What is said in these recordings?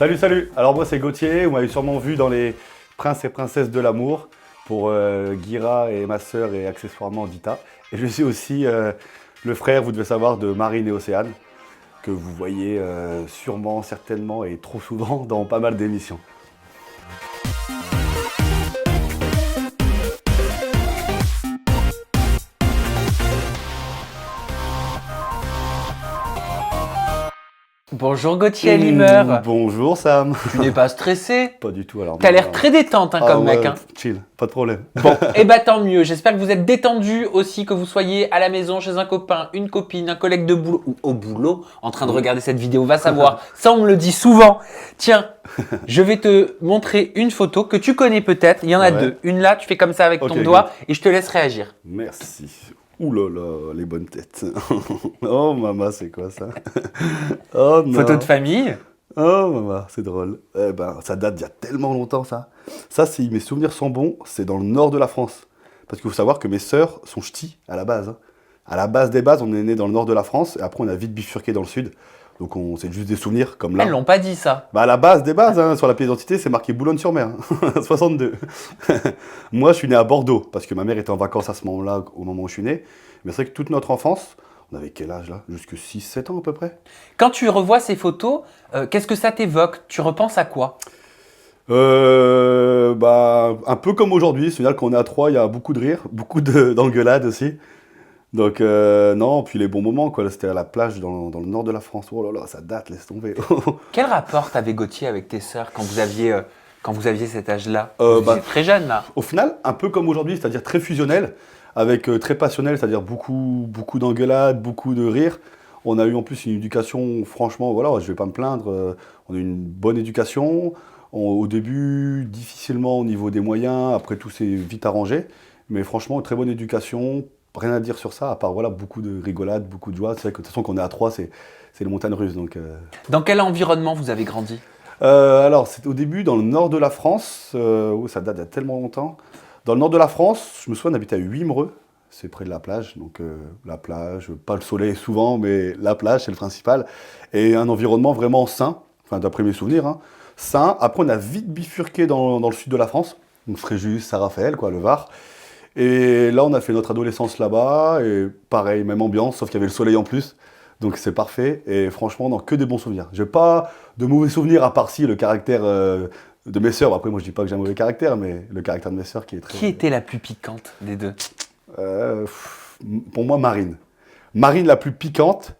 Salut, salut. Alors moi c'est Gauthier, vous m'avez sûrement vu dans les Princes et Princesses de l'amour pour Guira et ma sœur et accessoirement Dita. Et je suis aussi le frère, vous devez savoir, de Marine et Océane, que vous voyez sûrement, certainement et trop souvent dans pas mal d'émissions. Bonjour Gauthier Limeur. Bonjour Sam. Tu n'es pas stressé? Pas du tout alors. T'as l'air très détente comme mec. Hein. Chill, pas de problème. Bon, et bah tant mieux. J'espère que vous êtes détendu aussi, que vous soyez à la maison, chez un copain, une copine, un collègue de boulot ou au boulot, en train de regarder cette vidéo, va savoir. Ça, on me le dit souvent. Tiens, je vais te montrer une photo que tu connais peut-être. Il y en a deux. Une là, tu fais comme ça avec ton doigt et je te laisse réagir. Merci. Ouh là là, les bonnes têtes. Oh maman, c'est quoi ça? Oh non. Photo de famille. Oh maman, c'est drôle. Eh ben, ça date d'il y a tellement longtemps ça. Ça, si mes souvenirs sont bons, c'est dans le nord de la France. Parce qu'il faut savoir que mes sœurs sont ch'tis à la base. Hein. À la base des bases, on est né dans le nord de la France et après on a vite bifurqué dans le sud. Donc c'est juste des souvenirs comme là. Elles l'ont pas dit ça. Bah à la base des bases, hein, sur la pièce d'identité, c'est marqué Boulogne-sur-Mer, 62. Moi, je suis né à Bordeaux, parce que ma mère était en vacances à ce moment-là, au moment où je suis né. Mais c'est vrai que toute notre enfance, on avait quel âge là? Jusque 6-7 ans à peu près. Quand tu revois ces photos, qu'est-ce que ça t'évoque? Tu repenses à quoi? Bah, un peu comme aujourd'hui, c'est-à-dire qu'on est à 3, il y a beaucoup de rire, beaucoup d'engueulades aussi. Donc non, puis les bons moments, quoi. Là, c'était à la plage dans le nord de la France. Oh là là, ça date, laisse tomber. Quel rapport t'avais Gauthier avec tes sœurs quand vous aviez cet âge-là? Vous étiez très jeune là. Au final, un peu comme aujourd'hui, c'est-à-dire très fusionnel, avec très passionnel, c'est-à-dire beaucoup d'engueulades, beaucoup de rires. On a eu en plus une éducation, franchement, voilà, je vais pas me plaindre, on a eu une bonne éducation. Au début, difficilement au niveau des moyens, après tout s'est vite arrangé. Mais franchement, très bonne éducation. Rien à dire sur ça, à part voilà, beaucoup de rigolades, beaucoup de joie. C'est vrai que de toute façon, qu'on est à 3, c'est les montagnes russes. Donc, Dans quel environnement vous avez grandi? alors, c'était au début dans le nord de la France, où ça date d'il y a tellement longtemps. Dans le nord de la France, je me souviens d'habiter à Wimereux, c'est près de la plage. Donc, la plage, pas le soleil souvent, mais la plage, c'est le principal. Et un environnement vraiment sain, enfin, d'après mes souvenirs, hein, sain. Après, on a vite bifurqué dans le sud de la France, donc Fréjus, Saint-Raphaël, quoi, le Var. Et là, on a fait notre adolescence là-bas, et pareil, même ambiance, sauf qu'il y avait le soleil en plus. Donc c'est parfait, et franchement, non, que des bons souvenirs. J'ai pas de mauvais souvenirs, à part si le caractère de mes sœurs. Après, moi, je dis pas que j'ai un mauvais caractère, mais le caractère de mes sœurs qui est très... Qui était la plus piquante des deux? Pour moi, Marine. Marine la plus piquante,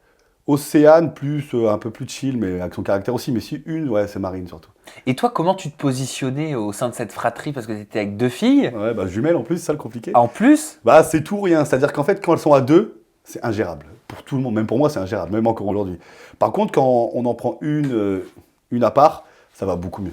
Océane plus, un peu plus chill, mais avec son caractère aussi. Mais si une, ouais, c'est Marine surtout. Et toi, comment tu te positionnais au sein de cette fratrie? Parce que tu étais avec deux filles. Ouais, bah jumelles en plus, c'est ça le compliqué. En plus? Bah c'est tout ou rien, c'est-à-dire qu'en fait, quand elles sont à deux, c'est ingérable. Pour tout le monde, même pour moi, c'est ingérable, même encore aujourd'hui. Par contre, quand on en prend une à part, ça va beaucoup mieux.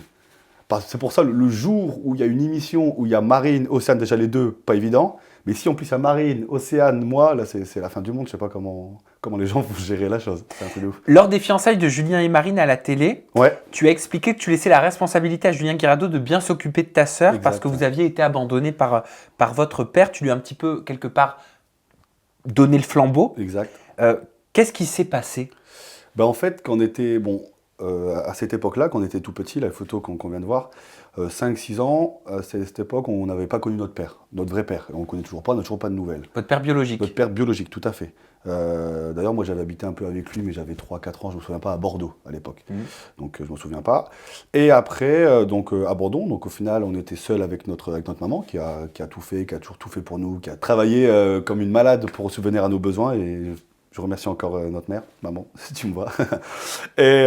C'est pour ça, le jour où il y a une émission où il y a Marine, Océane, déjà les deux, pas évident. Mais si en plus il y a Marine, Océane, moi, là c'est la fin du monde, je sais pas comment les gens vont gérer la chose. C'est un peu de ouf. Lors des fiançailles de Julien et Marine à la télé, Ouais. tu as expliqué que tu laissais la responsabilité à Julien Guirado de bien s'occuper de ta sœur Exact. parce que vous aviez été abandonné par votre père. Tu lui as un petit peu, quelque part, donné le flambeau. Exact. Qu'est-ce qui s'est passé? Ben, en fait, quand on était, à cette époque-là, quand on était tout petit, la photo qu'on vient de voir, 5-6 ans, c'est cette époque où on n'avait pas connu notre père, notre vrai père. Et on ne connaît toujours pas, on n'a toujours pas de nouvelles. Votre père biologique? Notre père biologique, tout à fait. D'ailleurs, moi j'avais habité un peu avec lui, mais j'avais 3-4 ans, je ne me souviens pas, à Bordeaux à l'époque. Donc je ne me souviens pas. Et après, à Bordeaux, donc au final, on était seul avec notre maman qui a tout fait, qui a toujours tout fait pour nous, qui a travaillé comme une malade pour subvenir à nos besoins. Et je remercie encore notre mère, maman, si tu me vois. Et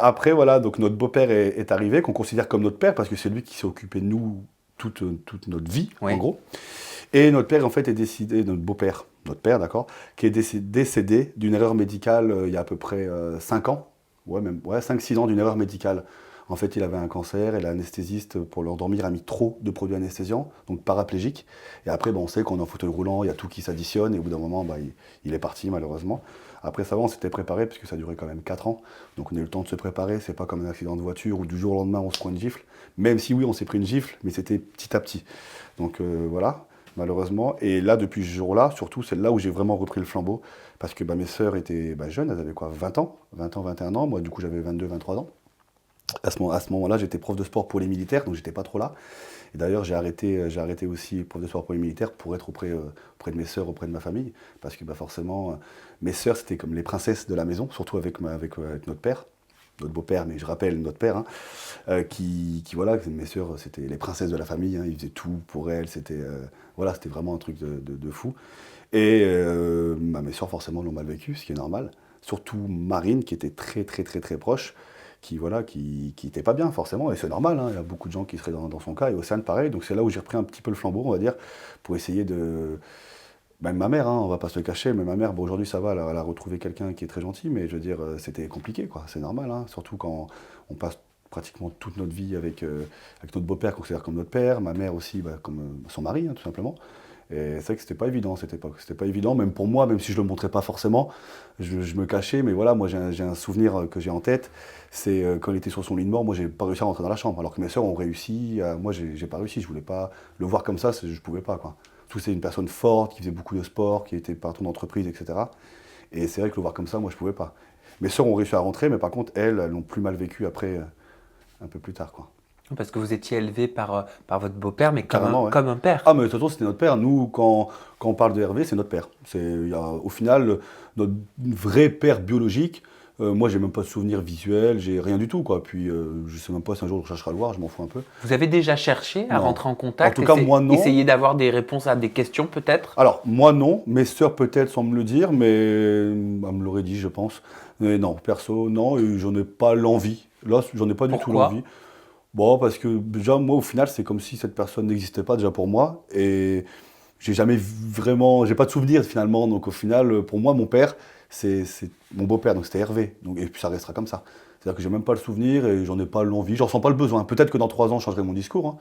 après, voilà, donc notre beau-père est arrivé, qu'on considère comme notre père, parce que c'est lui qui s'est occupé de nous toute notre vie, Oui. en gros. Et notre père, en fait, est décédé, notre beau-père, notre père, d'accord, qui est décédé d'une erreur médicale il y a à peu près 5 ans, ouais, 5-6 ans d'une erreur médicale. En fait, il avait un cancer et l'anesthésiste, pour l'endormir, a mis trop de produits anesthésiants, donc paraplégique. Et après, on sait qu'on est en fauteuil roulant, il y a tout qui s'additionne, et au bout d'un moment, il est parti, malheureusement. Après, ça va, on s'était préparé, puisque ça durait quand même 4 ans. Donc on a eu le temps de se préparer, c'est pas comme un accident de voiture où du jour au lendemain, on se prend une gifle. Même si oui, on s'est pris une gifle, mais c'était petit à petit. Donc voilà, malheureusement. Et là, depuis ce jour-là, surtout, c'est là où j'ai vraiment repris le flambeau, parce que mes sœurs étaient jeunes, elles avaient quoi, 20 ans, 21 ans, moi du coup j'avais 22, 23 ans. À ce moment-là, j'étais prof de sport pour les militaires, donc j'étais pas trop là. Et d'ailleurs, j'ai arrêté aussi prof de sport pour les militaires pour être auprès de mes sœurs, auprès de ma famille. Parce que bah, forcément, mes sœurs, c'était comme les princesses de la maison, surtout avec notre père, notre beau-père, mais je rappelle notre père, hein, voilà, mes sœurs, c'était les princesses de la famille, hein, ils faisaient tout pour elles, voilà, c'était vraiment un truc de fou. Et bah, mes sœurs, forcément, l'ont mal vécu, ce qui est normal. Surtout Marine, qui était très, très, très, très proche, voilà, qui était pas bien, forcément, et c'est normal, hein, il y a beaucoup de gens qui seraient dans son cas, et Océane, pareil. Donc c'est là où j'ai repris un petit peu le flambeau, on va dire, pour essayer de. Même ma mère, hein, on va pas se le cacher, mais ma mère, bon, aujourd'hui ça va, elle a retrouvé quelqu'un qui est très gentil, mais je veux dire, c'était compliqué, quoi, c'est normal, hein, surtout quand on passe pratiquement toute notre vie avec notre beau-père, qu'on considère comme notre père, ma mère aussi, bah, comme son mari, hein, tout simplement. Et c'est vrai que c'était pas évident à cette époque. C'était pas évident, même pour moi, même si je le montrais pas forcément, je me cachais. Mais voilà, moi j'ai un souvenir que j'ai en tête, c'est quand il était sur son lit de mort, moi j'ai pas réussi à rentrer dans la chambre, alors que mes sœurs ont réussi. Moi j'ai pas réussi, je voulais pas le voir comme ça, je pouvais pas quoi. Tout c'est une personne forte, qui faisait beaucoup de sport, qui était patron d'entreprise, etc. Et c'est vrai que le voir comme ça, moi je pouvais pas. Mes sœurs ont réussi à rentrer, mais par contre elles l'ont plus mal vécu après, un peu plus tard quoi. Parce que vous étiez élevé par votre beau-père, mais Carrément, ouais. comme un père. Ah, mais de toute façon, c'était notre père. Nous, quand on parle de Hervé, c'est notre père. Au final, notre vrai père biologique, moi, j'ai même pas de souvenir visuel, j'ai rien du tout, quoi. Puis, je sais même pas si un jour je chercherai à le voir, je m'en fous un peu. Vous avez déjà cherché à Non. rentrer en contact, En tout cas, moi, non. essayer d'avoir des réponses à des questions peut-être? Alors, moi, non. Mes sœurs, peut-être, sans me le dire, mais elles me l'auraient dit, je pense. Mais non, perso, non, et j'en ai pas l'envie. Là, j'en ai pas du tout Pourquoi? l'envie. Bon, parce que déjà, moi, au final, c'est comme si cette personne n'existait pas déjà pour moi. Et j'ai jamais vraiment, j'ai pas de souvenir finalement. Donc au final, pour moi, mon père, c'est mon beau-père, donc c'était Hervé. Donc, et puis ça restera comme ça. C'est-à-dire que j'ai même pas le souvenir et j'en ai pas l'envie, j'en ressens pas le besoin. Peut-être que dans 3 ans, je changerai mon discours, hein.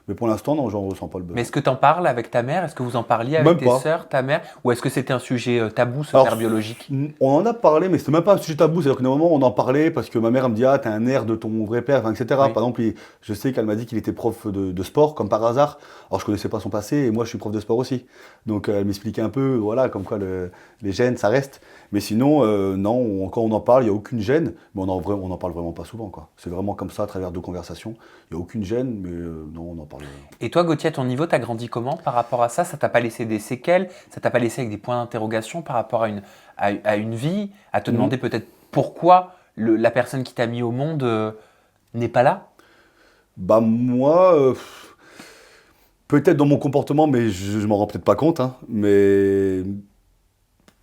Mais pour l'instant, non, j'en ressens pas le Mais besoin. est-ce que tu en parles avec ta mère? Est-ce que vous en parliez avec Même tes pas. sœurs, ta mère? Ou est-ce que c'était un sujet tabou, ce Alors, père biologique? on en a parlé, mais c'était même pas un sujet tabou. C'est-à-dire que d'un moment, on en parlait parce que ma mère elle me dit ah, t'as un air de ton vrai père, enfin, etc. Oui. Par exemple, je sais qu'elle m'a dit qu'il était prof de sport, comme par hasard. Alors, je connaissais pas son passé et moi, je suis prof de sport aussi. Donc, elle m'expliquait un peu, voilà, comme quoi les gènes, ça reste. Mais sinon, non, quand on en parle, il n'y a aucune gêne, mais on en parle vraiment pas souvent, quoi. C'est vraiment comme ça, à travers 2 conversations. Il n'y a aucune gêne, mais non, on en parle. Et toi, Gauthier, à ton niveau, t'as grandi comment par rapport à ça? Ça t'a pas laissé des séquelles? Ça t'a pas laissé avec des points d'interrogation par rapport à une vie? À te demander peut-être pourquoi la personne qui t'a mis au monde n'est pas là? Bah, moi, peut-être dans mon comportement, mais je m'en rends peut-être pas compte, hein, mais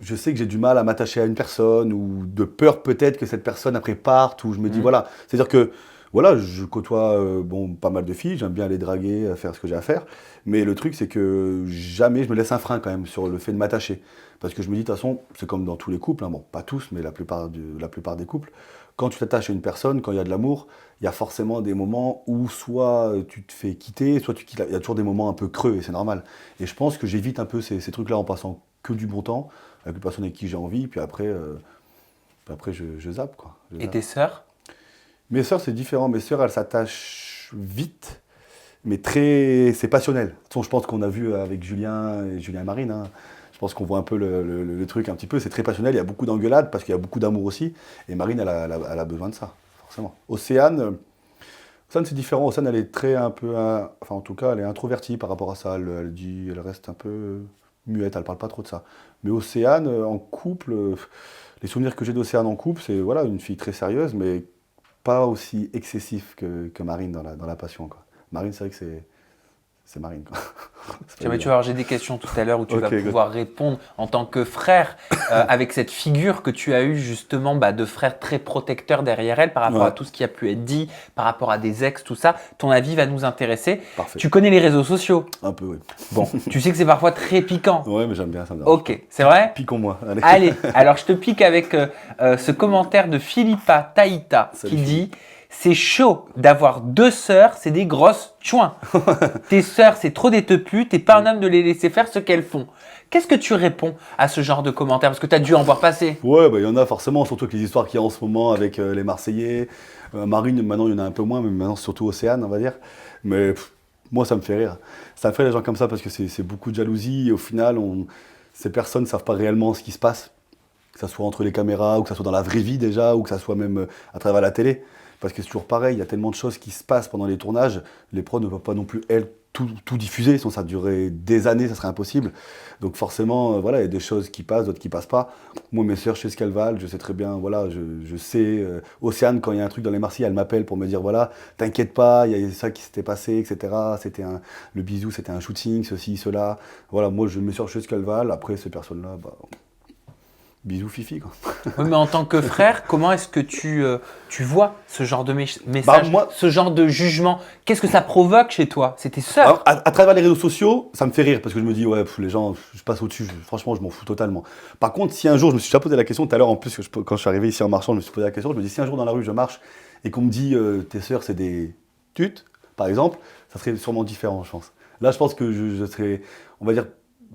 je sais que j'ai du mal à m'attacher à une personne ou de peur peut-être que cette personne après parte ou je me dis Mhm. voilà. C'est-à-dire que voilà, je côtoie bon, pas mal de filles, j'aime bien les draguer, faire ce que j'ai à faire. Mais le truc, c'est que jamais je me laisse un frein quand même sur le fait de m'attacher. Parce que je me dis, de toute façon, c'est comme dans tous les couples, hein, bon, pas tous, mais la plupart des couples. Quand tu t'attaches à une personne, quand il y a de l'amour, il y a forcément des moments où soit tu te fais quitter, soit tu quittes. Il y a toujours des moments un peu creux et c'est normal. Et je pense que j'évite un peu ces trucs-là en passant que du bon temps avec une personne avec qui j'ai envie, puis après je zappe, quoi. Je Et zappe. tes sœurs? Mes sœurs, c'est différent. Mes sœurs, elles s'attachent vite, mais c'est passionnel. De toute façon, je pense qu'on a vu avec Julien et Marine, hein. Je pense qu'on voit un peu le truc un petit peu. C'est très passionnel, il y a beaucoup d'engueulades parce qu'il y a beaucoup d'amour aussi. Et Marine, elle a besoin de ça, forcément. Océane, c'est différent. Océane, elle est très un peu, enfin en tout cas, elle est introvertie par rapport à ça. Elle reste un peu muette, elle parle pas trop de ça. Mais Océane, en couple, les souvenirs que j'ai d'Océane en couple, c'est voilà, une fille très sérieuse, mais pas aussi excessif que Marine dans la passion, quoi. Marine, c'est vrai que c'est Marine, quoi. C'est pas Jamais tu évident. vas avoir, j'ai des questions tout à l'heure où tu vas Ok, good. pouvoir répondre en tant que frère, avec cette figure que tu as eue justement de frère très protecteur derrière elle par rapport Ouais. à tout ce qui a pu être dit, par rapport à des ex, tout ça. Ton avis va nous intéresser. Parfait. Tu connais les réseaux sociaux. Un peu, oui. Bon, tu sais que c'est parfois très piquant. Ouais, mais j'aime bien, ça me dérange. Ok, c'est vrai? Piquons-moi. Allez. Allez, alors je te pique avec ce commentaire de Philippa Taïta Salut, qui dit: c'est chaud d'avoir 2 sœurs, c'est des grosses chouins. Tes sœurs, c'est trop des teupus, t'es pas un homme de les laisser faire ce qu'elles font. Qu'est-ce que tu réponds à ce genre de commentaires? Parce que tu as dû en voir passer. Ouais, bah, il y en a forcément, surtout avec les histoires qu'il y a en ce moment avec les Marseillais. Marine, maintenant, il y en a un peu moins, mais maintenant, c'est surtout Océane, on va dire. Mais moi, ça me fait rire. Ça me fait les gens comme ça parce que c'est beaucoup de jalousie. Et au final, ces personnes ne savent pas réellement ce qui se passe. Que ça soit entre les caméras, ou que ça soit dans la vraie vie déjà, ou que ça soit même à travers la télé. parce que c'est toujours pareil, il y a tellement de choses qui se passent pendant les tournages, les pros ne peuvent pas non plus, elles, tout diffuser, sinon ça durerait des années, ça serait impossible. Donc forcément, voilà, il y a des choses qui passent, d'autres qui passent pas. Moi, mes sœurs chez Scalval, je sais très bien, voilà, je sais, Océane, quand il y a un truc dans les Marseillais, elle m'appelle pour me dire, voilà, t'inquiète pas, il y a ça qui s'était passé, etc. Le bisou, c'était un shooting, ceci, cela. Voilà, moi, mes sœurs chez Scalval, après, ces personnes-là, bah, bisous fifi, quoi. Oui, mais en tant que frère, comment est-ce que tu vois ce genre de message, moi- ce genre de jugement? Qu'est-ce que ça provoque chez toi? C'est tes sœurs? Alors, à travers les réseaux sociaux, ça me fait rire parce que je me dis, ouais, les gens, je passe au-dessus. Franchement, je m'en fous totalement. Par contre, si un jour, je me suis déjà posé la question tout à l'heure, en plus, quand je suis arrivé ici en marchant, je me suis posé la question. Je me dis, si un jour dans la rue, je marche et qu'on me dit, tes sœurs, c'est des tutes, par exemple, ça serait sûrement différent, je pense. Là, je pense que je serais, on va dire,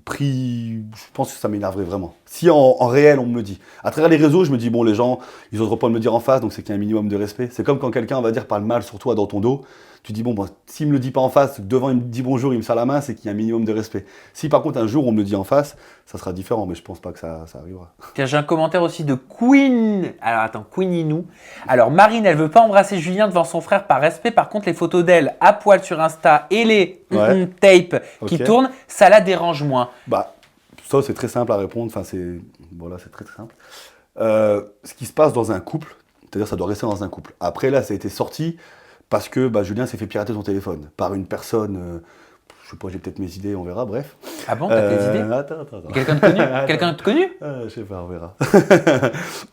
pris. Je pense que ça m'énerverait vraiment. Si en réel, on me le dit. À travers les réseaux, je me dis, bon, les gens, ils n'oseront pas me le dire en face, donc c'est qu'il y a un minimum de respect. C'est comme quand quelqu'un, on va dire, parle mal sur toi dans ton dos. Tu dis, bon, s'il me le dit pas en face, devant, il me dit bonjour, il me serre la main, c'est qu'il y a un minimum de respect. Si par contre, un jour, on me le dit en face, ça sera différent, mais je pense pas que ça arrivera. Tiens, j'ai un commentaire aussi de Queen. Alors attends, Queen Inou. Alors Marine, elle veut pas embrasser Julien devant son frère par respect. Par contre, les photos d'elle à poil sur Insta et les Ouais. tapes qui Ok. tournent, ça la dérange moins. Bah, ça, c'est très simple à répondre. Enfin, voilà, c'est très très simple. Ce qui se passe dans un couple, c'est-à-dire ça doit rester dans un couple. Après, là, ça a été sorti parce que bah, Julien s'est fait pirater son téléphone par une personne. Je sais pas, j'ai peut-être mes idées, on verra, bref. Ah bon, t'as tes idées? Attends. Quelqu'un de connu? Quelqu'un de connu? Je sais pas, on verra.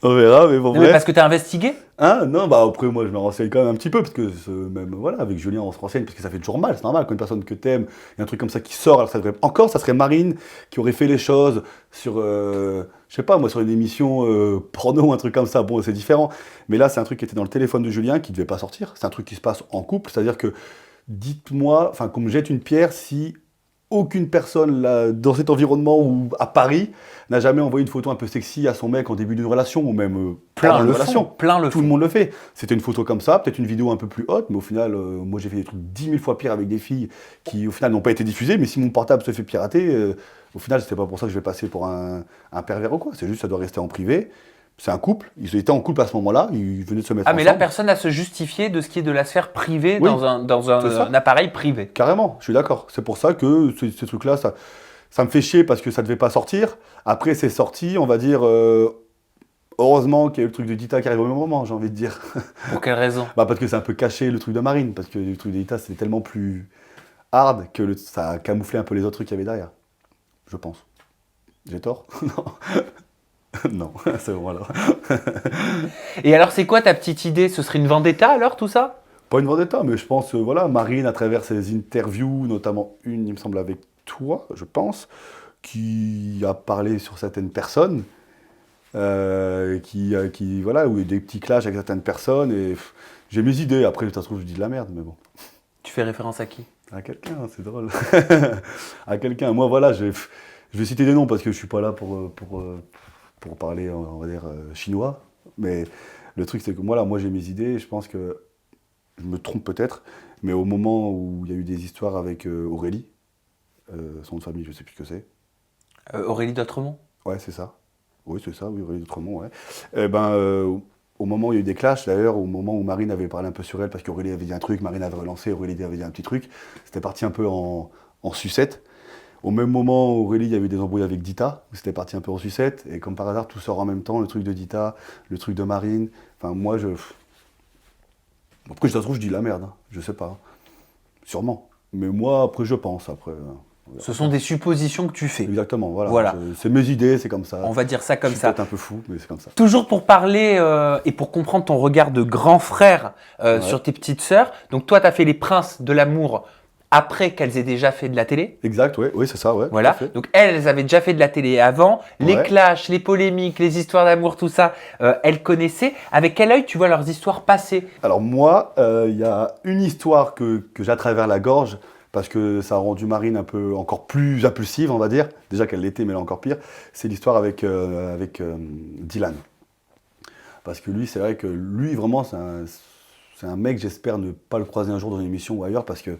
On verra, mais bon, Non, mais bref. parce que t'as investigué? Hein, non, bah après, moi, je me renseigne quand même un petit peu, parce que même, voilà, avec Julien, on se renseigne, parce que ça fait toujours mal, c'est normal, quand une personne que t'aimes, il y a un truc comme ça qui sort, alors encore, ça serait Marine qui aurait fait les choses sur, je sais pas, moi, sur une émission porno ou un truc comme ça, bon, c'est différent. Mais là, c'est un truc qui était dans le téléphone de Julien, qui devait pas sortir, c'est un truc qui se passe en couple, c'est-à-dire que, dites-moi, enfin, qu'on me jette une pierre si aucune personne là, dans cet environnement ou à Paris n'a jamais envoyé une photo un peu sexy à son mec en début d'une relation ou même Plein pendant une le relation. font, plein le Tout le font. monde le fait. C'était une photo comme ça, peut-être une vidéo un peu plus haute, mais au final, moi j'ai fait des trucs 10 000 fois pire avec des filles qui au final n'ont pas été diffusées, mais si mon portable se fait pirater, au final c'était pas pour ça que je vais passer pour un pervers ou quoi, c'est juste que ça doit rester en privé. C'est un couple, ils étaient en couple à ce moment-là, ils venaient de se mettre Ah, mais là, ensemble. personne n'a à se justifier de ce qui est de la sphère privée Oui, dans un c'est ça. appareil privé. Carrément, je suis d'accord. C'est pour ça que ces trucs-là, ça me fait chier parce que ça devait pas sortir. Après, c'est sorti, on va dire. Heureusement qu'il y a eu le truc de Dita qui arrive au même moment, j'ai envie de dire. Pour quelle raison? Bah parce que c'est un peu caché le truc de Marine, parce que le truc de Dita, c'était tellement plus hard que ça a camouflé un peu les autres trucs qu'il y avait derrière. Je pense. J'ai tort? Non. Non, c'est bon alors. Et alors, c'est quoi ta petite idée? Ce serait une vendetta alors, tout ça? Pas une vendetta, mais je pense, voilà, Marine, à travers ses interviews, notamment une, il me semble, avec toi, je pense, qui a parlé sur certaines personnes, voilà, où il y a eu des petits clashs avec certaines personnes, et j'ai mes idées, après, ça se trouve, je dis de la merde, mais bon. Tu fais référence à qui? À quelqu'un, c'est drôle. À quelqu'un, moi, voilà, je vais citer des noms, parce que je suis pas là pour parler, on va dire, chinois, mais le truc, c'est que moi j'ai mes idées, et je pense que je me trompe peut-être, mais au moment où il y a eu des histoires avec Aurélie, son nom de famille, je sais plus ce que c'est. Aurélie d'Autremont? Ouais, c'est ça. Oui, c'est ça, oui, Aurélie d'Autremont, ouais. Eh ben, au moment où il y a eu des clashs, d'ailleurs, au moment où Marine avait parlé un peu sur elle, parce qu'Aurélie avait dit un truc, Marine avait relancé, Aurélie avait dit un petit truc, c'était parti un peu en sucette. Au même moment, Aurélie, il y avait des embrouilles avec Dita, où c'était parti un peu en sucette, et comme par hasard, tout sort en même temps, le truc de Dita, le truc de Marine. Enfin, moi, après, ça se trouve, je dis la merde, hein. Je sais pas. Sûrement. Mais moi, après, je pense. Après, Ce sont des suppositions que tu fais. exactement, voilà. Voilà. C'est mes idées, c'est comme ça. On va dire ça comme Je suis ça. peut-être un peu fou, mais c'est comme ça. Toujours pour parler et pour comprendre ton regard de grand frère Ouais. sur tes petites sœurs. Donc toi, tu as fait les princes de l'amour après qu'elles aient déjà fait de la télé. Exact, ouais, oui, c'est ça, ouais. Voilà. tout à fait. Donc elles avaient déjà fait de la télé avant. Les Ouais. clashs, les polémiques, les histoires d'amour, tout ça, elles connaissaient. Avec quel œil tu vois leurs histoires passer? Alors moi, il y a une histoire que j'ai à travers la gorge, parce que ça a rendu Marine un peu encore plus impulsive, on va dire. Déjà qu'elle l'était, mais là encore pire. C'est l'histoire avec Dylan. Parce que lui, c'est vrai que lui, vraiment, c'est un mec, j'espère ne pas le croiser un jour dans une émission ou ailleurs, parce que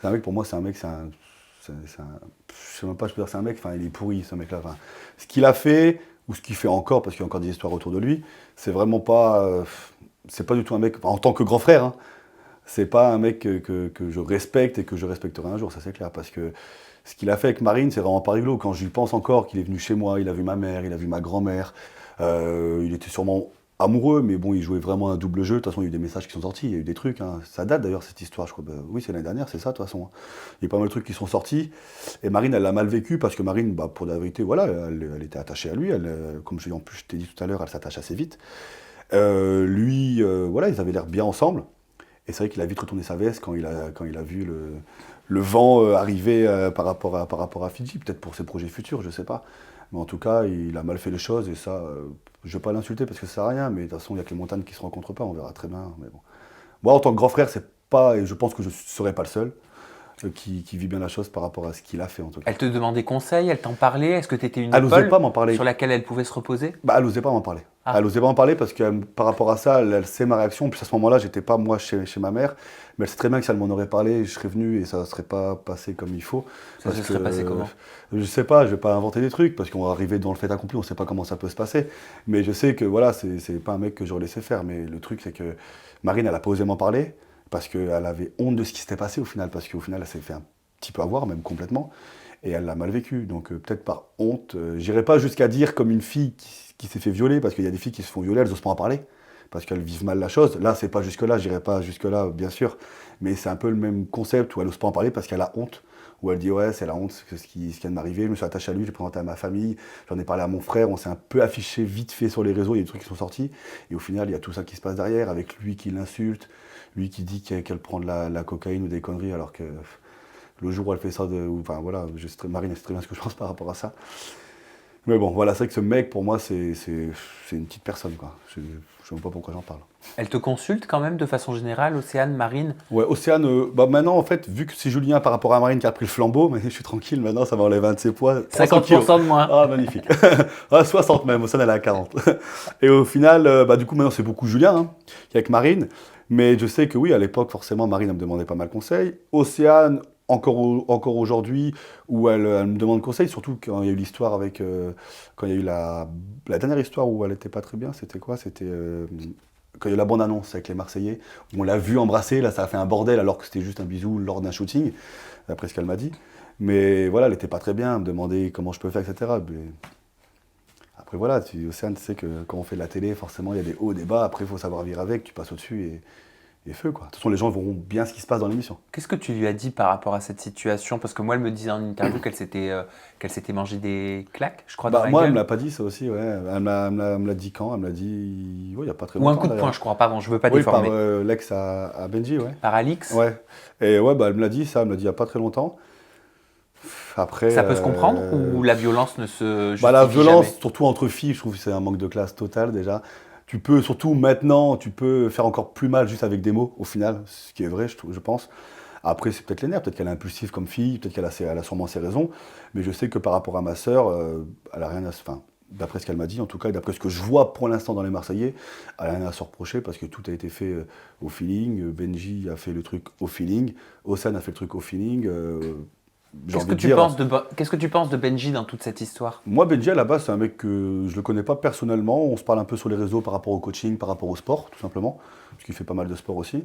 c'est un mec, pour moi, c'est un mec, je sais même pas, je peux dire c'est un mec, enfin, il est pourri, ce mec-là. Enfin, ce qu'il a fait, ou ce qu'il fait encore, parce qu'il y a encore des histoires autour de lui, c'est vraiment pas, c'est pas du tout un mec, enfin, en tant que grand frère, hein, c'est pas un mec que je respecte et que je respecterai un jour, ça c'est clair. Parce que ce qu'il a fait avec Marine, c'est vraiment pas rigolo. Quand j'y pense encore, qu'il est venu chez moi, il a vu ma mère, il a vu ma grand-mère, il était sûrement amoureux, mais bon, il jouait vraiment un double jeu. De toute façon, il y a eu des messages qui sont sortis, il y a eu des trucs. Hein. Ça date d'ailleurs cette histoire, je crois. Bah, oui, c'est l'année dernière, c'est ça, de toute façon. Il y a pas mal de trucs qui sont sortis. Et Marine, elle l'a mal vécu parce que Marine, bah, pour la vérité, voilà, elle était attachée à lui. Elle, comme en plus, je t'ai dit tout à l'heure, elle s'attache assez vite. Lui, voilà, ils avaient l'air bien ensemble. Et c'est vrai qu'il a vite retourné sa veste quand il a vu le vent arriver par rapport à Fidji, peut-être pour ses projets futurs, je sais pas. Mais en tout cas, il a mal fait les choses et ça, je ne vais pas l'insulter parce que ça sert à rien, mais de toute façon, il n'y a que les montagnes qui ne se rencontrent pas, on verra très bien. Mais bon. Moi, en tant que grand frère, c'est pas, et je pense que je ne serai pas le seul, qui vit bien la chose par rapport à ce qu'il a fait en tout cas. Elle te demandait conseil, elle t'en parlait. Est-ce que tu étais une Elle n'osait épaule pas m'en parler. sur laquelle elle pouvait se reposer? Bah, elle n'osait pas m'en parler. Ah. Elle n'osait pas m'en parler parce que par rapport à ça, elle sait ma réaction. Puis à ce moment-là, j'étais pas moi chez ma mère, mais elle sait très bien que si elle m'en aurait parlé, je serais venu et ça ne serait pas passé comme il faut. Ça se serait passé comment? Je sais pas, je vais pas inventer des trucs parce qu'on va arriver dans le fait accompli, on sait pas comment ça peut se passer. Mais je sais que voilà, c'est pas un mec que j'aurais laissé faire. Mais le truc, c'est que Marine, elle a pas osé m'en parler parce qu'elle avait honte de ce qui s'était passé au final, parce qu'au final, elle s'est fait un petit peu avoir, même complètement. Et elle l'a mal vécu. Donc peut-être par honte, j'irai pas jusqu'à dire comme une fille qui s'est fait violer, parce qu'il y a des filles qui se font violer, elles osent pas en parler, parce qu'elles vivent mal la chose. Là, c'est pas jusque-là, j'irai pas jusque-là, bien sûr. Mais c'est un peu le même concept où elle ose pas en parler parce qu'elle a honte. Où elle dit ouais, c'est la honte, c'est ce qui vient de m'arriver, je me suis attaché à lui, j'ai présenté à ma famille, j'en ai parlé à mon frère, on s'est un peu affiché vite fait sur les réseaux, il y a des trucs qui sont sortis. Et au final, il y a tout ça qui se passe derrière, avec lui qui l'insulte, lui qui dit qu'elle prend de la cocaïne ou des conneries, alors que le jour où elle fait ça, enfin voilà, Marine sait très bien ce que je pense par rapport à ça. Mais bon, voilà, c'est vrai que ce mec, pour moi, c'est une petite personne, quoi. Je ne sais même pas pourquoi j'en parle. Elle te consulte quand même de façon générale, Océane, Marine? Ouais, Océane, bah maintenant, en fait, vu que c'est Julien par rapport à Marine qui a pris le flambeau, mais je suis tranquille, maintenant, ça va enlever un de ses poids. 50% de moins. Ah, magnifique. Ah, 60 même, Océane, elle est à 40. Et au final, bah du coup, maintenant, c'est beaucoup Julien, hein, qui est avec Marine. Mais je sais que oui, à l'époque, forcément, Marine, elle me demandait pas mal de conseils. Océane, encore aujourd'hui, où elle me demande conseil, surtout quand il y a eu l'histoire avec. Quand il y a eu la dernière histoire où elle était pas très bien, c'était quoi? C'était quand il y a eu la bande-annonce avec les Marseillais, où on l'a vu embrasser, là ça a fait un bordel alors que c'était juste un bisou lors d'un shooting, d'après ce qu'elle m'a dit. Mais voilà, elle était pas très bien, elle me demandait comment je peux faire, etc. Mais après voilà, Océane, tu sais que quand on fait de la télé, forcément il y a des hauts, des bas, après il faut savoir vivre avec, tu passes au-dessus et feu quoi. De toute façon, les gens verront bien ce qui se passe dans l'émission. Qu'est-ce que tu lui as dit par rapport à cette situation? Parce que moi, elle me disait en interview qu'elle s'était mangé des claques, je crois, dans la Moi, elle gueule. me l'a pas dit ça aussi, ouais. Elle me l'a dit quand? Elle me l'a dit, ouais, il y a pas très Ou longtemps. un coup de poing, je crois, pardon, je veux pas Oui, par déformer. l'ex à Benji, ouais. Par Alix? Ouais. Et ouais, bah, elle me l'a dit, ça, elle me l'a dit il y a pas très longtemps. Après. Ça peut se comprendre ou la violence ne se justifie Bah, la violence, jamais? surtout entre filles, je trouve que c'est un manque de classe total déjà. Tu peux, surtout maintenant, tu peux faire encore plus mal juste avec des mots, au final, ce qui est vrai, je pense. Après, c'est peut-être les nerfs, peut-être qu'elle est impulsive comme fille, peut-être elle a sûrement ses raisons. Mais je sais que par rapport à ma sœur, elle a rien à se. Enfin, d'après ce qu'elle m'a dit, en tout cas, et d'après ce que je vois pour l'instant dans les Marseillais, elle a rien à se reprocher parce que tout a été fait au feeling. Benji a fait le truc au feeling. Océane a fait le truc au feeling. J'ai Qu'est-ce envie que de tu dire. penses qu'est-ce que tu penses de Benji dans toute cette histoire? Moi, Benji, à la base, c'est un mec que je le connais pas personnellement. On se parle un peu sur les réseaux par rapport au coaching, par rapport au sport, tout simplement. Parce qu'il fait pas mal de sport aussi.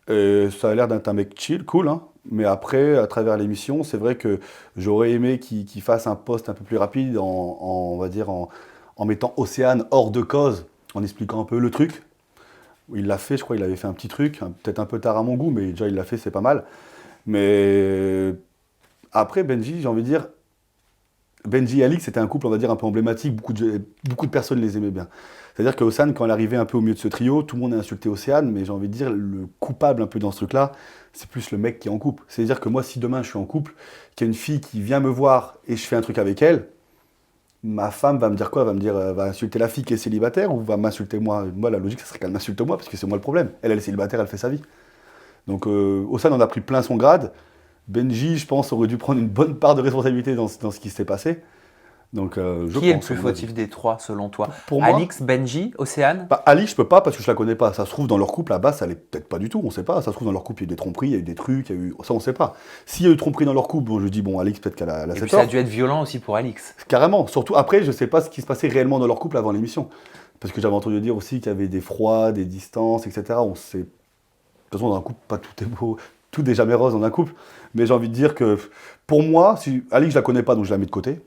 Et ça a l'air d'être un mec chill, cool, hein. Mais après, à travers l'émission, c'est vrai que j'aurais aimé qu'il fasse un post un peu plus rapide, on va dire, en mettant Océane hors de cause, en expliquant un peu le truc. Il l'a fait, je crois, il avait fait un petit truc, peut-être un peu tard à mon goût, mais déjà il l'a fait, c'est pas mal. Mais après, Benji, j'ai envie de dire, Benji et Alix, c'était un couple, on va dire, un peu emblématique. Beaucoup de personnes les aimaient bien. C'est-à-dire que Océane, quand elle arrivait un peu au milieu de ce trio, tout le monde a insulté Océane, mais j'ai envie de dire, le coupable un peu dans ce truc-là, c'est plus le mec qui est en couple. C'est-à-dire que moi, si demain je suis en couple, qu'il y a une fille qui vient me voir et je fais un truc avec elle, ma femme va me dire quoi? Va insulter la fille qui est célibataire ou va m'insulter moi? Moi, la logique, ça serait qu'elle m'insulte moi, parce que c'est moi le problème. Elle est célibataire, elle fait sa vie. Donc Océane en a pris plein son grade. Benji, je pense, aurait dû prendre une bonne part de responsabilité dans ce qui s'est passé. Donc, je Qui est le pense, plus à mon avis. fautif des trois, selon toi? Pour moi, Alix, Benji, Océane? bah, Ali, je peux pas parce que je la connais pas. Ça se trouve dans leur couple, là-bas, ça l'est peut-être pas du tout, on sait pas. Ça se trouve dans leur couple, il y a eu des tromperies, il y a eu des trucs, il y a eu. Ça, on sait pas. S'il y a eu tromperie dans leur couple, bon, je dis, bon, Alix, peut-être qu'elle a Et ses puis ça a torts. dû être violent aussi pour Alix. Carrément. Surtout après, je sais pas ce qui se passait réellement dans leur couple avant l'émission. Parce que j'avais entendu dire aussi qu'il y avait des froids, des distances, etc. On sait... De toute façon, dans un couple, pas tout est beau, tout n'est jamais rose dans un couple. Mais j'ai envie de dire que, pour moi, si... Ali, je la connais pas, donc je la mets de côté.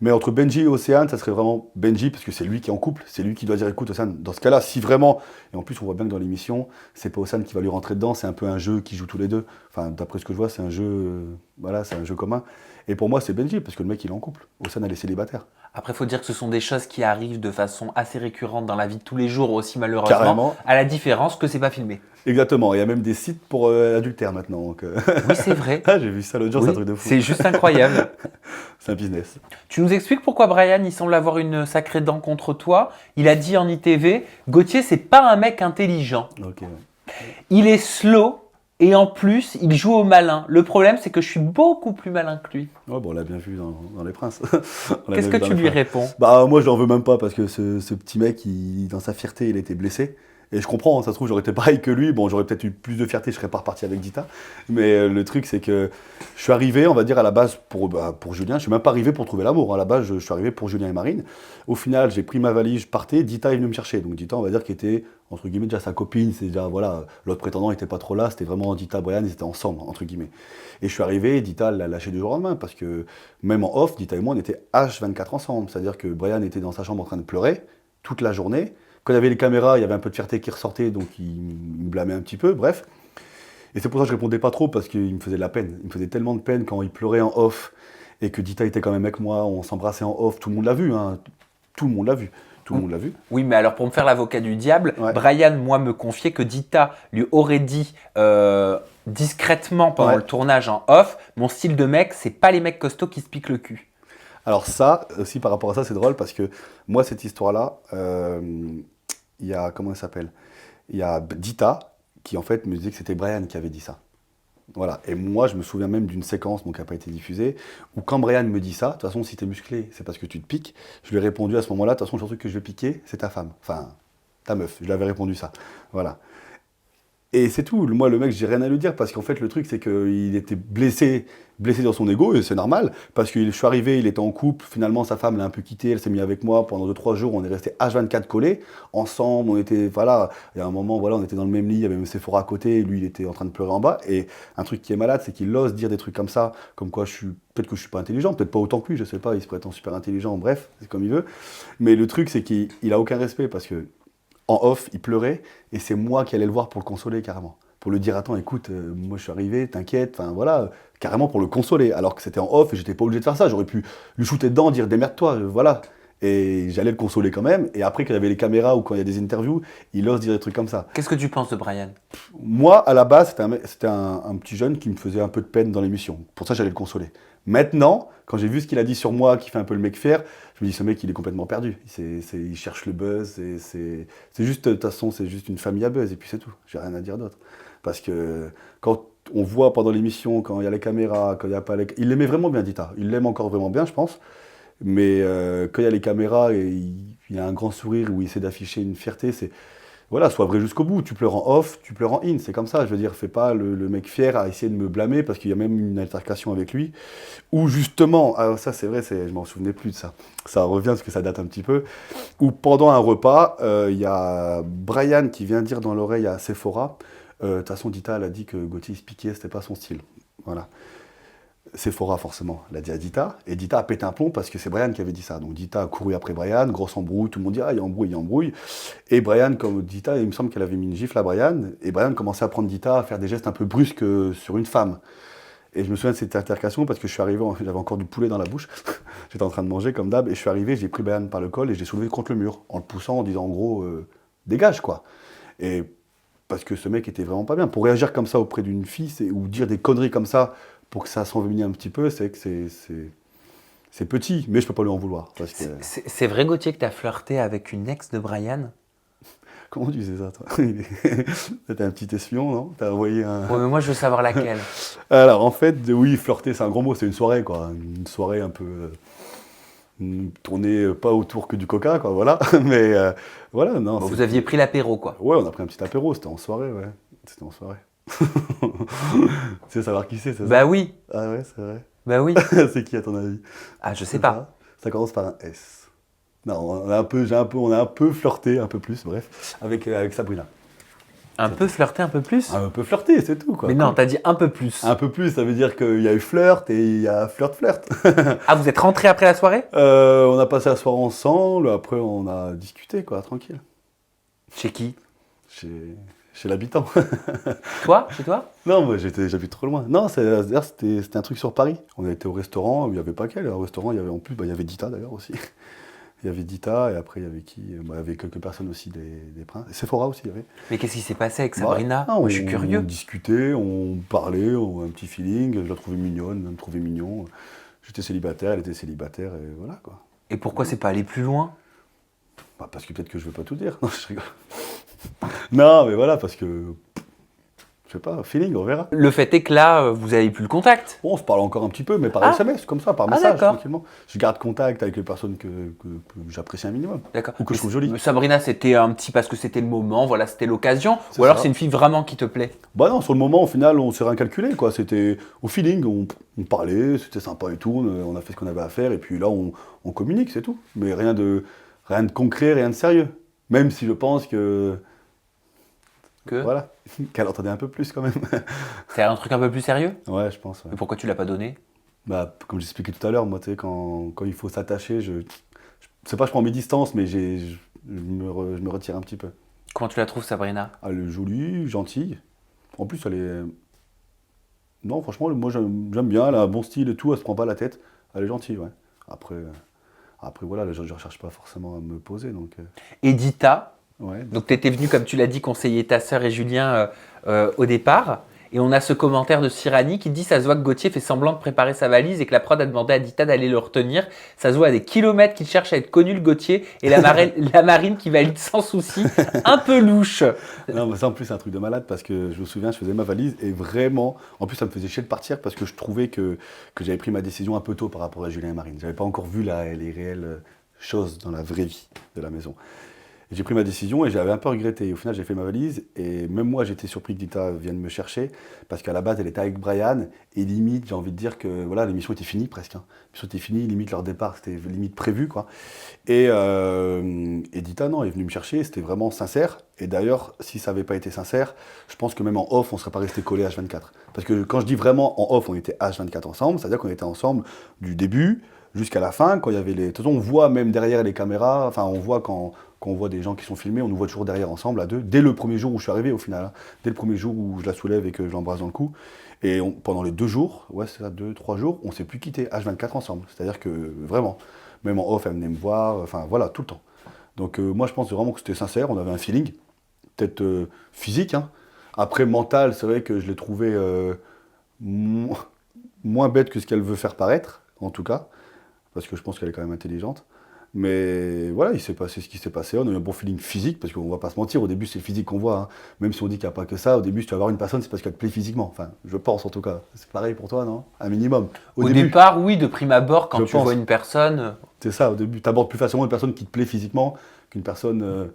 Mais entre Benji et Océane, ça serait vraiment Benji, parce que c'est lui qui est en couple, c'est lui qui doit dire écoute Océane, dans ce cas-là, si vraiment, et en plus on voit bien que dans l'émission, c'est pas Océane qui va lui rentrer dedans, c'est un peu un jeu qui joue tous les deux. Enfin, d'après ce que je vois, c'est un jeu, voilà, c'est un jeu commun. Et pour moi, c'est Benji, parce que le mec il est en couple. Océane elle est célibataire. Après, il faut dire que ce sont des choses qui arrivent de façon assez récurrente dans la vie de tous les jours aussi, malheureusement. Carrément. À la différence que c'est pas filmé. Exactement, il y a même des sites pour adultère maintenant. Donc, Oui, c'est vrai. ah, j'ai vu ça l'autre jour, Oui, c'est un truc de fou. c'est juste incroyable. C'est un business. Tu nous expliques pourquoi Brian, il semble avoir une sacrée dent contre toi. Il a dit en ITV, Gauthier, c'est pas un mec intelligent. Ok. Il est slow et en plus, il joue au malin. Le problème, c'est que je suis beaucoup plus malin que lui. Ouais, bon, on l'a bien vu dans Les Princes. Qu'est-ce que tu lui réponds? Bah, moi, je l'en veux même pas parce que ce petit mec, dans sa fierté, il était blessé. Et je comprends, hein, ça se trouve, j'aurais été pareil que lui. Bon, j'aurais peut-être eu plus de fierté, je serais pas reparti avec Dita. Mais le truc, c'est que je suis arrivé, on va dire, à la base pour Julien. Je suis même pas arrivé pour trouver l'amour. À la base, je suis arrivé pour Julien et Marine. Au final, j'ai pris ma valise, je partais. Dita est venue me chercher. Donc, Dita, on va dire, qui était, entre guillemets, déjà sa copine. C'est déjà, voilà, l'autre prétendant n'était pas trop là. C'était vraiment Dita, Brian, ils étaient ensemble, entre guillemets. Et je suis arrivé, Dita l'a lâché du jour au lendemain. Parce que même en off, Dita et moi, on était H24 ensemble. C'est-à-dire que Brian était dans sa chambre en train de pleurer toute la journée. Quand il y avait les caméras, il y avait un peu de fierté qui ressortait, donc il me blâmait un petit peu, bref. Et c'est pour ça que je répondais pas trop, parce qu'il me faisait de la peine. Il me faisait tellement de peine quand il pleurait en off, et que Dita était quand même avec moi, on s'embrassait en off, tout le monde l'a vu, hein. Tout le monde l'a vu. Tout le monde l'a vu. Oui, mais alors pour me faire l'avocat du diable, Ouais. Brian, moi, me confiait que Dita lui aurait dit discrètement pendant Ouais. le tournage en off, mon style de mec, c'est pas les mecs costauds qui se piquent le cul. Alors ça, aussi par rapport à ça, c'est drôle, parce que moi, cette histoire-là, il y a, comment elle s'appelle? Il y a Dita, qui en fait me disait que c'était Brian qui avait dit ça. Voilà. Et moi, je me souviens même d'une séquence qui n'a pas été diffusée, où quand Brian me dit ça, de toute façon, si t'es musclé, c'est parce que tu te piques. Je lui ai répondu à ce moment-là, de toute façon, le truc que je vais piquer, c'est ta femme. Enfin, ta meuf. Je lui avais répondu ça. Voilà. Et c'est tout. Moi, le mec, j'ai rien à lui dire parce qu'en fait, le truc, c'est qu'il était blessé dans son ego, et c'est normal. Parce que je suis arrivé, il était en couple. Finalement, sa femme l'a un peu quitté. Elle s'est mise avec moi pendant 2-3 jours. On est resté H24 collés ensemble. On était, voilà, il y a un moment, voilà, on était dans le même lit. Il y avait même Sephora à côté. Lui, il était en train de pleurer en bas. Et un truc qui est malade, c'est qu'il ose dire des trucs comme ça, comme quoi peut-être que je suis pas intelligent, peut-être pas autant que lui. Je sais pas. Il se prétend super intelligent. Bref, c'est comme il veut. Mais le truc, c'est qu'il a aucun respect parce que en off, il pleurait, et c'est moi qui allais le voir pour le consoler carrément. Pour lui dire, attends, écoute, moi je suis arrivé, t'inquiète, enfin voilà, carrément pour le consoler. Alors que c'était en off et j'étais pas obligé de faire ça. J'aurais pu lui shooter dedans, dire démerde-toi, voilà. Et j'allais le consoler quand même. Et après, quand il y avait les caméras ou quand il y a des interviews, il ose dire des trucs comme ça. Qu'est-ce que tu penses de Brian? Moi, à la base, c'était un petit jeune qui me faisait un peu de peine dans l'émission. Pour ça, j'allais le consoler. Maintenant, quand j'ai vu ce qu'il a dit sur moi, qui fait un peu le mec fier, je me dis, ce mec, il est complètement perdu. Il cherche le buzz. C'est juste, de toute façon, c'est juste une famille à buzz. Et puis c'est tout. J'ai rien à dire d'autre. Parce que quand on voit pendant l'émission, quand il y a les caméras, quand il n'y a pas les... Il l'aimait vraiment bien, Dita. Il l'aime encore vraiment bien, je pense. Mais quand il y a les caméras et il y a un grand sourire où il essaie d'afficher une fierté, c'est... Voilà, sois vrai jusqu'au bout. Tu pleures en off, tu pleures en in. C'est comme ça. Je veux dire, fais pas le mec fier à essayer de me blâmer parce qu'il y a même une altercation avec lui. Où justement, alors ça c'est vrai, je m'en souvenais plus de ça. Ça revient parce que ça date un petit peu. Où pendant un repas, il y a Brian qui vient dire dans l'oreille à Sephora, de toute façon, Dita, elle a dit que Gauthier se piquait, c'était pas son style. Voilà. Sephora, forcément, l'a dit à Dita, et Dita a pété un plomb parce que c'est Brian qui avait dit ça. Donc Dita a couru après Brian, grosse embrouille, tout le monde dit « Ah, il y a embrouille, il y a embrouille ». Et Brian, comme Dita, il me semble qu'elle avait mis une gifle à Brian, et Brian commençait à prendre Dita, à faire des gestes un peu brusques sur une femme. Et je me souviens de cette altercation parce que je suis arrivé, j'avais encore du poulet dans la bouche, j'étais en train de manger comme d'hab, et je suis arrivé, j'ai pris Brian par le col et j'ai soulevé contre le mur, en le poussant, en disant en gros « Dégage, quoi ». Et parce que ce mec était vraiment pas bien. Pour réagir comme ça auprès d'une fille, ou dire des conneries comme ça, pour que ça s'envenime un petit peu, c'est que c'est petit, mais je peux pas lui en vouloir. Parce que... C'est vrai, Gauthier, que tu as flirté avec une ex de Brian? Comment tu sais ça, toi? T'es un petit espion, non? T'as envoyé un... Ouais, mais moi, je veux savoir laquelle. Alors, en fait, oui, flirter, c'est un grand mot, c'est une soirée, quoi. Une soirée un peu... tournée pas autour que du coca, quoi, voilà. Mais voilà, non. Bon, vous aviez pris l'apéro, quoi. Ouais, on a pris un petit apéro, c'était en soirée, ouais. C'était en soirée. Tu sais savoir qui c'est ça? Bah oui. Ah ouais, c'est vrai. Bah oui. C'est qui à ton avis? Ah, je sais pas. Ça commence par un S. Non, on a un peu flirté, un peu plus, bref, avec Sabrina. Un peu flirté, un peu plus? Un peu flirté, c'est tout, quoi. Mais non, t'as dit un peu plus. Un peu plus, ça veut dire qu'il y a eu flirt et il y a flirt. Ah, vous êtes rentrés après la soirée? On a passé la soirée ensemble, après on a discuté, quoi, tranquille. Chez qui? Chez l'habitant. Toi? Chez toi? Non, moi j'habite trop loin. Non, d'ailleurs, c'était un truc sur Paris. On a été au restaurant, il n'y avait pas qu'elle. Au restaurant, il y avait en plus, il y avait Dita d'ailleurs aussi. Il y avait Dita et après il y avait qui? Il y avait quelques personnes aussi des princes. Et Sephora aussi, il y avait. Mais qu'est-ce qui s'est passé avec Sabrina? Bah, Moi, je suis curieux. On discutait, on parlait, on avait un petit feeling. Je la trouvais mignonne, elle me trouvait mignon. J'étais célibataire, elle était célibataire et voilà, quoi. Et pourquoi c'est pas allé plus loin? Bah, parce que peut-être que je veux pas tout dire. Non, je rigole. Non, mais voilà, parce que. Je sais pas, feeling, on verra. Le fait est que là, vous avez plus le contact. Bon, on se parle encore un petit peu, mais par Ah. SMS, comme ça, par Ah, message, d'accord. tranquillement. Je garde contact avec les personnes que j'apprécie un minimum. D'accord. Ou que je trouve jolies. Sabrina, c'était un petit parce que c'était le moment, voilà, c'était l'occasion. C'est Ou alors ça. c'est une fille vraiment qui te plaît? Bah non, sur le moment, au final, on s'est rien calculé, quoi. C'était au feeling, on parlait, c'était sympa et tout, on a fait ce qu'on avait à faire, et puis là, on communique, c'est tout. Mais rien de concret, rien de sérieux. Même si je pense que. Que Voilà, qu'elle entendait un peu plus quand même. c'est un truc un peu plus sérieux? Ouais, je pense. Ouais. Mais pourquoi tu l'as pas donné? Bah, comme j'expliquais tout à l'heure, moi, tu sais, quand il faut s'attacher, c'est pas je prends mes distances, mais je me retire un petit peu. Comment tu la trouves, Sabrina? Elle est jolie, gentille. En plus, elle est. Non, franchement, moi, j'aime bien, elle a un bon style et tout, elle se prend pas la tête. Elle est gentille, ouais. Après voilà, je recherche pas forcément à me poser, donc. Edita, Ouais. donc tu étais venu, comme tu l'as dit, conseiller ta sœur et Julien au départ. Et on a ce commentaire de Cyrani qui dit ça se voit que Gauthier fait semblant de préparer sa valise et que la prod a demandé à Dita d'aller le retenir. Ça se voit à des kilomètres qu'il cherche à être connu, le Gauthier, et la marine qui valide sans souci. Un peu louche. Non, mais ça en plus, c'est un truc de malade parce que je me souviens, je faisais ma valise et vraiment, en plus, ça me faisait chier de partir parce que je trouvais que j'avais pris ma décision un peu tôt par rapport à Julien et Marine. J'avais pas encore vu les réelles choses dans la vraie vie de la maison. Et j'ai pris ma décision et j'avais un peu regretté. Au final, j'ai fait ma valise et même moi, j'étais surpris que Dita vienne me chercher parce qu'à la base, elle était avec Brian et limite, j'ai envie de dire que voilà, l'émission était finie presque. L'émission était finie, limite leur départ, c'était limite prévu, quoi. Et Dita, non, est venue me chercher, c'était vraiment sincère. Et d'ailleurs, si ça n'avait pas été sincère, je pense que même en off, on ne serait pas resté collé H24. Parce que quand je dis vraiment en off, on était H24 ensemble, c'est-à-dire qu'on était ensemble du début jusqu'à la fin, quand il y avait les. De toute façon, on voit même derrière les caméras, enfin, on voit quand on voit des gens qui sont filmés, on nous voit toujours derrière ensemble, à deux, dès le premier jour où je suis arrivé au final, hein. Dès le premier jour où je la soulève et que je l'embrasse dans le cou. Et pendant les 2 jours, ouais, c'est ça, 2-3 jours, on ne s'est plus quitté H24 ensemble. C'est-à-dire que vraiment, même en off, elle venait me voir, enfin voilà, tout le temps. Donc moi, je pense vraiment que c'était sincère, on avait un feeling, peut-être physique, hein. Après, mental, c'est vrai que je l'ai trouvé moins bête que ce qu'elle veut faire paraître, en tout cas, parce que je pense qu'elle est quand même intelligente. Mais voilà, il s'est passé ce qui s'est passé. On a eu un bon feeling physique, parce qu'on va pas se mentir, au début c'est le physique qu'on voit, hein. Même si on dit qu'il n'y a pas que ça, au début si tu vas voir une personne, c'est parce qu'elle te plaît physiquement. Enfin, je pense en tout cas. C'est pareil pour toi, non? Un minimum. Au début, départ, oui, de prime abord, quand Je tu pense. vois une personne. c'est ça, au début. Tu abordes plus facilement une personne qui te plaît physiquement qu'une personne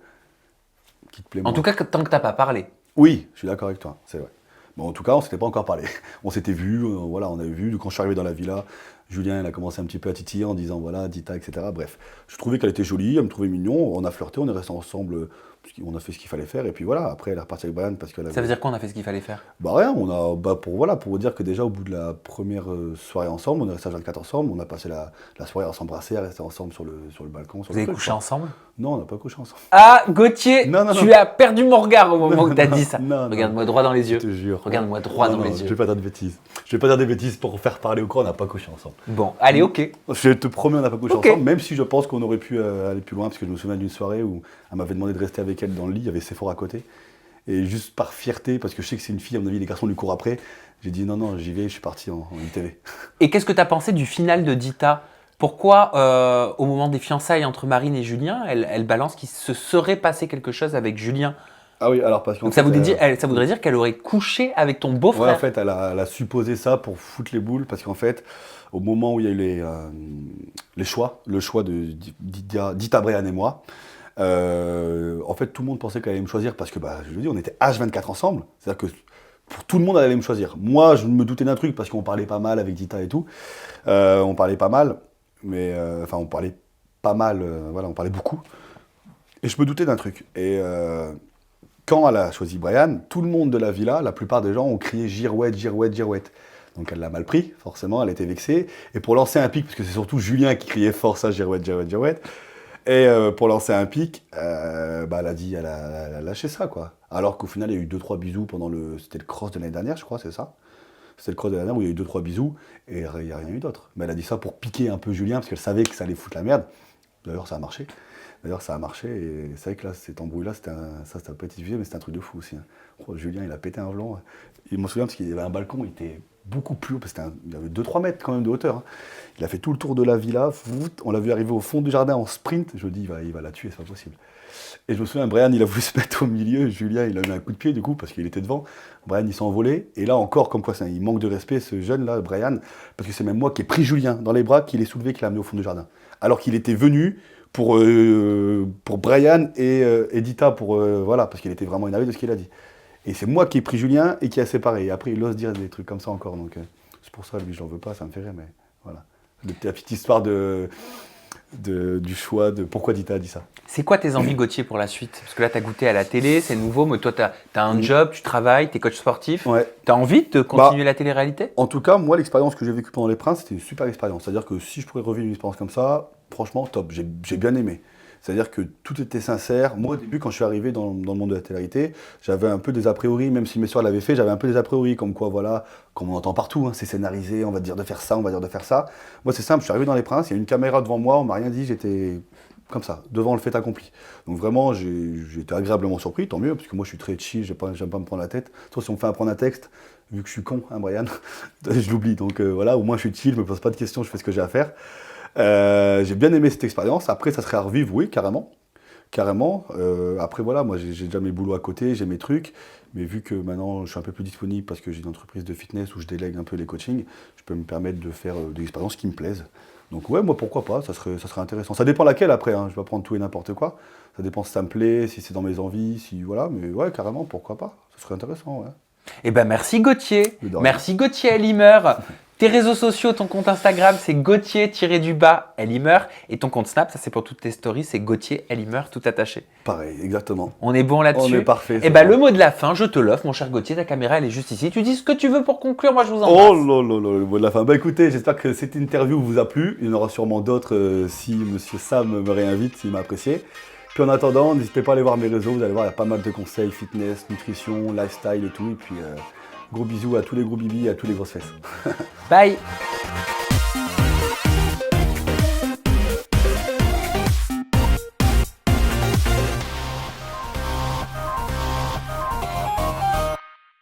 qui te plaît En moins. tout cas, tant que t'as pas parlé. Oui, je suis d'accord avec toi, c'est vrai. Bon, en tout cas, on s'était pas encore parlé. On s'était vu, voilà, on avait vu. Quand je suis arrivé dans la villa, Julien, il a commencé un petit peu à titiller en disant voilà, Dita, etc. Bref, je trouvais qu'elle était jolie, elle me trouvait mignon. On a flirté, on est restés ensemble, on a fait ce qu'il fallait faire. Et puis voilà, après, elle est repartie avec Brian parce qu'elle avait. Ça veut dire qu'on a fait ce qu'il fallait faire? Bah rien, on a, pour vous dire que déjà au bout de la première soirée ensemble, on est resté à 24 ensemble, on a passé la soirée à s'embrasser, à rester ensemble sur le balcon. Sur Vous le avez truc, couché quoi. ensemble? Non, on n'a pas couché ensemble. Ah, Gauthier, Non, non, tu non. as perdu mon regard au moment où t'as Non, dit ça. non, non. Regarde-moi droit dans les yeux. Je te jure. Regarde-moi droit Non, dans non, les je yeux. vais pas dire de bêtises. Je vais pas dire des bêtises pour faire parler au corps, on n'a pas couché ensemble. Bon, allez, ok. Je te promets, on n'a pas couché Ok. ensemble, même si je pense qu'on aurait pu aller plus loin, parce que je me souviens d'une soirée où elle m'avait demandé de rester avec elle dans le lit, il y avait Sephora à côté. Et juste par fierté, parce que je sais que c'est une fille, à mon avis, les garçons lui courent après, j'ai dit non, non, j'y vais, je suis parti en ITV. Et qu'est-ce que t'as pensé du final de Dita? Pourquoi, au moment des fiançailles entre Marine et Julien, elle balance qu'il se serait passé quelque chose avec Julien? Ah oui, alors parce qu'en Donc ça fait, voudrait dire qu'elle aurait couché avec ton ouais, beau-frère. en fait, elle a supposé ça pour foutre les boules, parce qu'en fait, au moment où il y a eu le choix de Dita, Brian et moi, en fait, tout le monde pensait qu'elle allait me choisir, parce que, bah, je veux dire, on était H24 ensemble, c'est-à-dire que pour tout le monde, elle allait me choisir. Moi, je me doutais d'un truc, parce qu'on parlait pas mal avec Dita et tout, on parlait pas mal, mais, enfin, on parlait pas mal, voilà, on parlait beaucoup. Et je me doutais d'un truc. Et quand elle a choisi Brian, tout le monde de la villa, la plupart des gens ont crié girouette, girouette, girouette. Donc elle l'a mal pris, forcément, elle était vexée. Et pour lancer un pic, parce que c'est surtout Julien qui criait fort ça, girouette, girouette, girouette. Et pour lancer un pic, elle a dit, elle a lâché ça, quoi. Alors qu'au final, il y a eu 2-3 bisous pendant c'était le cross de l'année dernière, je crois, c'est ça. C'était le cross de l'année dernière où il y a eu 2-3 bisous et il n'y a rien eu d'autre. Mais elle a dit ça pour piquer un peu Julien parce qu'elle savait que ça allait foutre la merde. D'ailleurs, ça a marché. Et c'est vrai que là, cette embrouille-là, ça n'a pas été diffusé, mais c'était un truc de fou aussi. Hein. Oh, Julien, il a pété un blanc. Je me souviens parce qu'il y avait un balcon, il était beaucoup plus haut, parce qu'il y avait 2-3 mètres quand même de hauteur. Hein. Il a fait tout le tour de la villa, on l'a vu arriver au fond du jardin en sprint. Je me dis, il va la tuer, c'est pas possible. Et je me souviens, Brian, il a voulu se mettre au milieu. Julien, il a eu un coup de pied, du coup, parce qu'il était devant. Brian, il s'est envolé. Et là encore, comme quoi, il manque de respect, ce jeune-là, Brian, parce que c'est même moi qui ai pris Julien dans les bras, qui l'ai soulevé, qui l'a amené au fond du jardin. Alors qu'il était venu pour Brian et Edita, voilà, parce qu'il était vraiment énervé de ce qu'il a dit. Et c'est moi qui ai pris Julien et qui a séparé. Et après, il ose dire des trucs comme ça encore. Donc, c'est pour ça, lui, je l'en veux pas, ça me fait rire, mais voilà. La petite histoire du choix de pourquoi Dita a dit ça. C'est quoi tes envies, Gauthier, pour la suite? Parce que là, tu as goûté à la télé, c'est nouveau, mais toi, tu as un job, tu travailles, tu es coach sportif. Ouais. Tu as envie de continuer la télé-réalité? En tout cas, moi, l'expérience que j'ai vécue pendant les Princes, c'était une super expérience. C'est-à-dire que si je pourrais revivre une expérience comme ça, franchement, top. J'ai bien aimé. C'est-à-dire que tout était sincère. Moi, au début, quand je suis arrivé dans le monde de la télé-réalité, j'avais un peu des a priori, même si mes soeurs l'avaient fait, j'avais un peu des a priori, comme quoi, voilà, comme on entend partout, hein, c'est scénarisé, on va dire de faire ça, on va dire de faire ça. Moi, c'est simple, je suis arrivé dans les Princes, il y a une caméra devant moi, on m'a rien dit, j'étais comme ça, devant le fait accompli. Donc vraiment, j'ai été agréablement surpris, tant mieux, parce que moi, je suis très chill, j'aime pas me prendre la tête. Sauf si on me fait apprendre un texte, vu que je suis con, hein, Brian, je l'oublie. Donc voilà, au moins, je suis chill, je me pose pas de questions, je fais ce que j'ai à faire. J'ai bien aimé cette expérience. Après, ça serait à revivre, oui, carrément. Carrément. Après, voilà, moi, j'ai déjà mes boulots à côté, j'ai mes trucs. Mais vu que maintenant, je suis un peu plus disponible parce que j'ai une entreprise de fitness où je délègue un peu les coachings, je peux me permettre de faire des expériences qui me plaisent. Donc, ouais, moi, pourquoi pas, ça serait intéressant. Ça dépend laquelle après, hein. Je vais pas prendre tout et n'importe quoi. Ça dépend si ça me plaît, si c'est dans mes envies, si voilà. Mais ouais, carrément, pourquoi pas. Ça serait intéressant, ouais. Eh ben, merci, Gauthier. De rien. Merci, Gauthier Elimer. Tes réseaux sociaux, ton compte Instagram, c'est Gauthier-Elimer. Et ton compte Snap, ça c'est pour toutes tes stories, c'est Gauthier Elimer, tout attaché. Pareil, exactement. On est bon là-dessus? On est parfait. Eh ben, le mot de la fin, je te l'offre, mon cher Gauthier. Ta caméra, elle est juste ici. Tu dis ce que tu veux pour conclure. Moi, je vous embrasse. Oh là là là, le mot de la fin. Bah écoutez, j'espère que cette interview vous a plu. Il y en aura sûrement d'autres si Monsieur Sam me réinvite, s'il m'a apprécié. Puis en attendant, n'hésitez pas à aller voir mes réseaux. Vous allez voir, il y a pas mal de conseils, fitness, nutrition, lifestyle et tout. Et puis gros bisous à tous les gros bibis et à tous les grosses fesses. Bye.